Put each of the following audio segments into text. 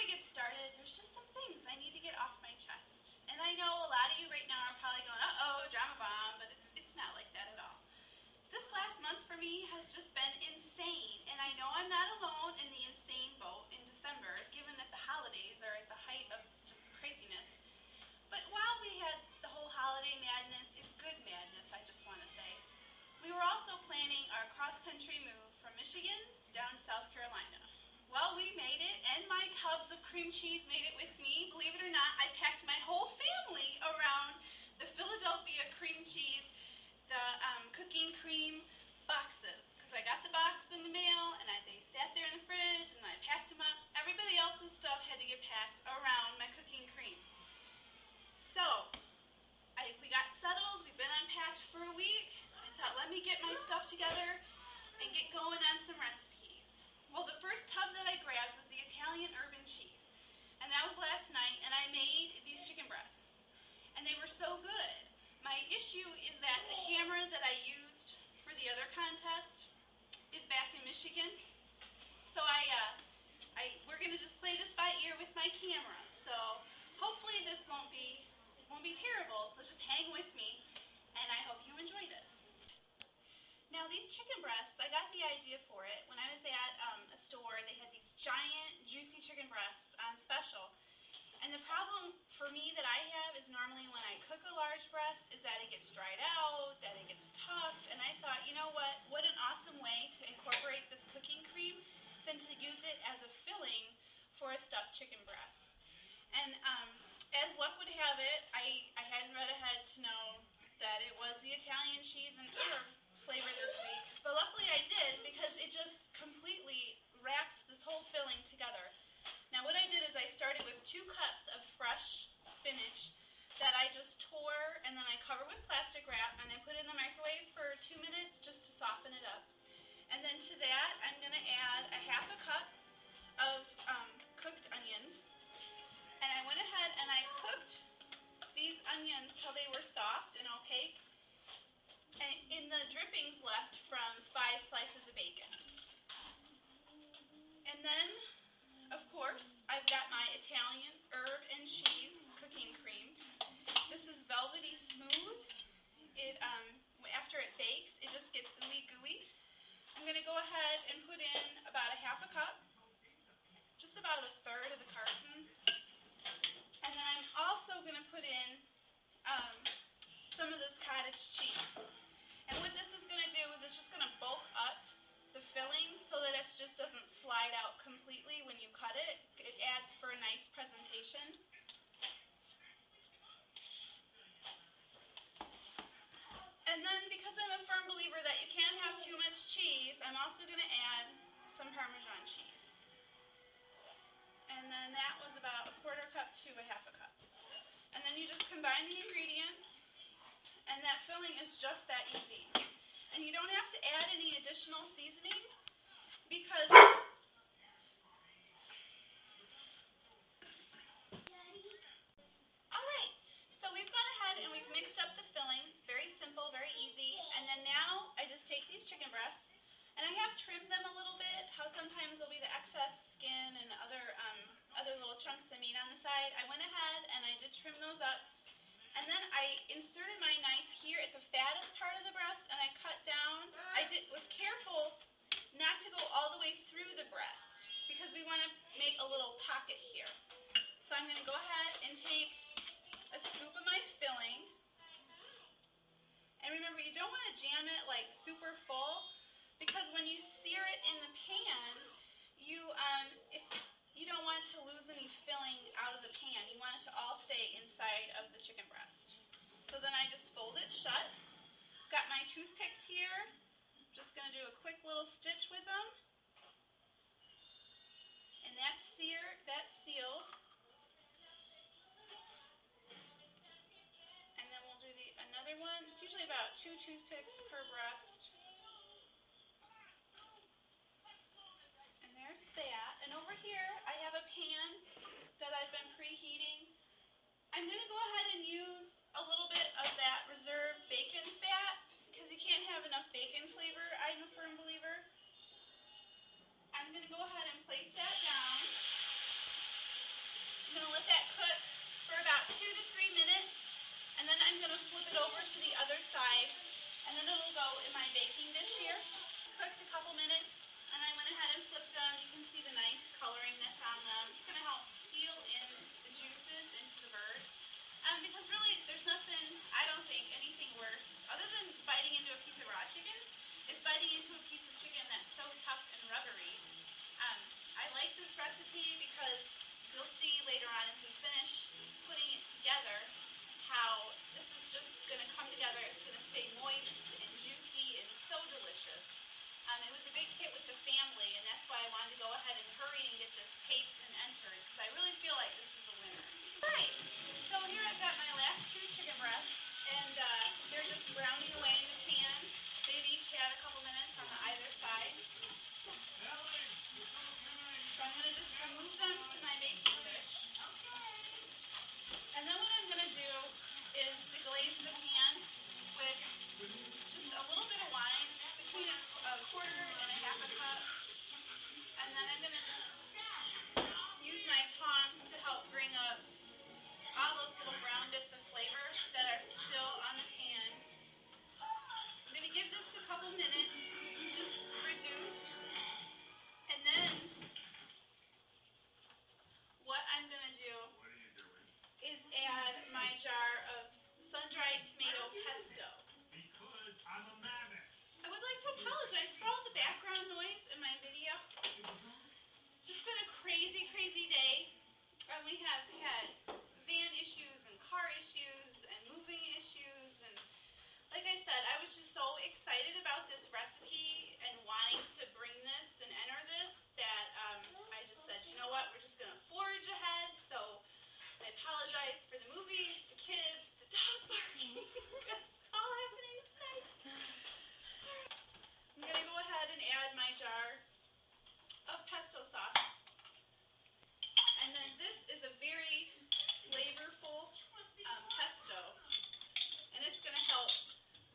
we get started, there's just some things I need to get off my chest. And I know a lot of you right now are probably going, uh-oh, drama bomb, but it's not like that at all. This last month for me has just been insane, and I know I'm not alone in the insane boat in December, given that the holidays are at the height of just craziness. But while we had the whole holiday madness, it's good madness, I just want to say. We were also planning our cross-country move from Michigan down to South Carolina. Well, we made it, and my tubs of cream cheese made it with me. Believe it or not, I packed my whole family around the Philadelphia cream cheese, the cooking cream boxes, because I got the boxes in the mail, and they sat there in the fridge, and I packed them up. Everybody else's stuff had to get packed around my cooking cream. So, we got settled. We've been unpacked for a week. I thought, let me get my stuff together and get going on some recipes. Well, the first tub that I grabbed was the Italian urban cheese, and that was last night, and I made these chicken breasts, and they were so good. My issue is that the camera that I used for the other contest is back in Michigan, so we're going to just play this by ear with my camera, so hopefully this won't be terrible, so just hang with me, and I hope you enjoy this. Now, these chicken breasts, I got the idea for it when I was at a store. They had these giant, juicy chicken breasts on special. And the problem for me that I have is normally when I cook a large breast is that it gets dried out, that it gets tough. And I thought, you know what an awesome way to incorporate this cooking cream than to use it as a filling for a stuffed chicken breast. And as luck would have it, I hadn't read ahead to know that it was the Italian cheese and herb flavor this week, but luckily I did because it just completely wraps this whole filling together. Now what I did is I started with 2 cups of fresh spinach that I just tore, and then I covered with plastic wrap, and I put it in the microwave for 2 minutes just to soften it up. And then to that I'm going to add a half a cup of cooked onions, and I went ahead and I cooked these onions till they were soft and opaque, and in the drippings left from 5 slices of bacon. And then, of course, I've got my Italian herb and cheese cooking cream. This is velvety smooth. It after it bakes, it just gets ooey gooey. I'm going to go ahead and put in about a half a cup, just about a third of the carton. And then I'm also going to put in some of this cottage cheese. And what this is going to do is it's just going to bulk up the filling so that it just doesn't slide out completely when you cut it. It adds for a nice presentation. And then because I'm a firm believer that you can't have too much cheese, I'm also going to add some Parmesan cheese. And then that was about a quarter cup to a half a cup. And then you just combine the ingredients, and that filling is just that easy. And you don't have to add any additional seasoning because alright, so we've gone ahead and we've mixed up the filling. Very simple, very easy. And then now I just take these chicken breasts, and I have trimmed them a little bit, how sometimes there'll be the excess skin and other little chunks of meat on the side. I went ahead and I did trim those up. And then I inserted my knife here at the fattest part of the breast, and I cut down. I was careful not to go all the way through the breast because we want to make a little pocket here. So I'm going to go ahead and take a scoop of my filling. And remember, you don't want to jam it like super full because when you sear it in the pan, you don't want to lose any filling out of the pan. You want it to all stay inside of the chicken breast. So then I just fold it shut. Got my toothpicks here. Just going to do a quick little stitch with them. And that's sealed. And then we'll do another one. It's usually about 2 toothpicks per breast. There's that. And over here, I have a pan that I've been preheating. I'm going to go ahead and use a little bit of that reserved bacon fat because you can't have enough bacon flavor, I'm a firm believer. I'm going to go ahead and place that down. I'm going to let that cook for about 2 to 3 minutes, and then I'm going to flip it over to the other side, and then it'll go in my baking dish here. Cooked a couple minutes, and I went ahead and flipped them. You can see the nice coloring that's on them. It's going to help seal in the juices into the bird. Because really, there's nothing, I don't think, anything worse, other than biting into a piece of raw chicken, is biting into a piece of chicken that's so tough and rubbery. I like this recipe because you'll see later on as we finish putting it together how this is just going to come together. It's going to stay moist and juicy and so delicious. It was a big hit with the family, and that's why I wanted to go ahead and hurry and get this taped and entered, because I really feel like this is a winner. Alright, so here I've got my last 2 chicken breasts, and they're just browning away in the pan. They've each had a couple minutes on either side. So I'm going to just remove them to my baking dish. And then what I'm going to do is deglaze the pan with just a little bit of wine, between a quarter and a half a cup. And then I'm going to just use my tongs to help bring up all those little brown bits of flavor that are still on the pan. I'm going to give this a couple minutes to just reduce. And then what I'm going to do is add my jar of sun-dried tomato pesto. Because I'm a mammoth. I would like to apologize for all the background noise in my video. It's just been a crazy, crazy day. We have had van issues and car issues and moving issues, and like I said, I was just so excited about this recipe and wanting to bring this and enter this that I just said, you know what, we're just going to forge ahead. So I apologize for the movies, the kids, the dog barking. It's all happening tonight. I'm going to go ahead and add my jar of pesto sauce. And then this is a very flavorful pesto, and it's going to help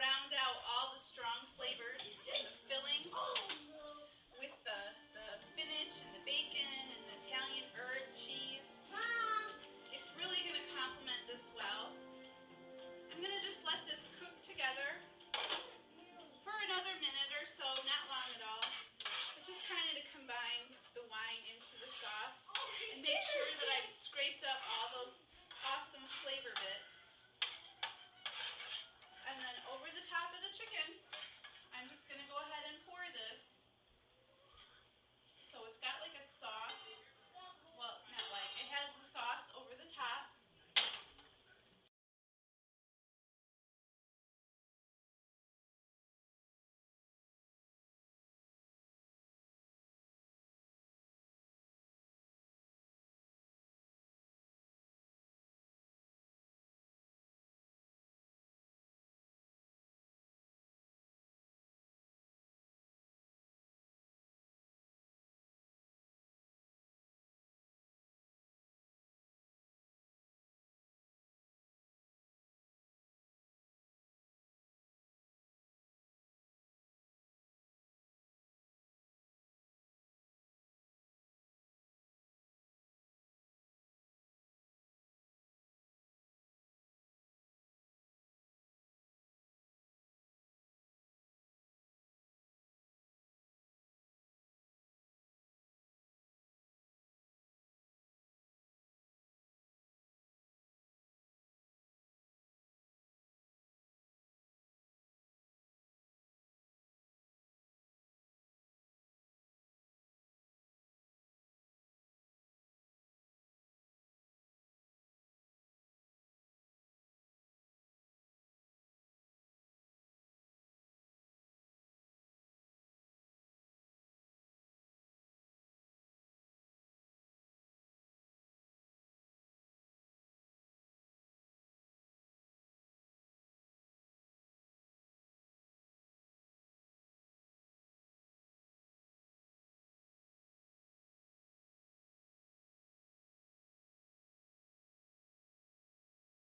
round out all the strong flavors in the filling with the spinach and the bacon and the Italian herb cheese. It's really going to complement this well. I'm going to just let this cook together for another minute or so, not long at all. It's just kind of to combine the wine into the sauce and make sure that I've scraped up all those awesome flavor bits.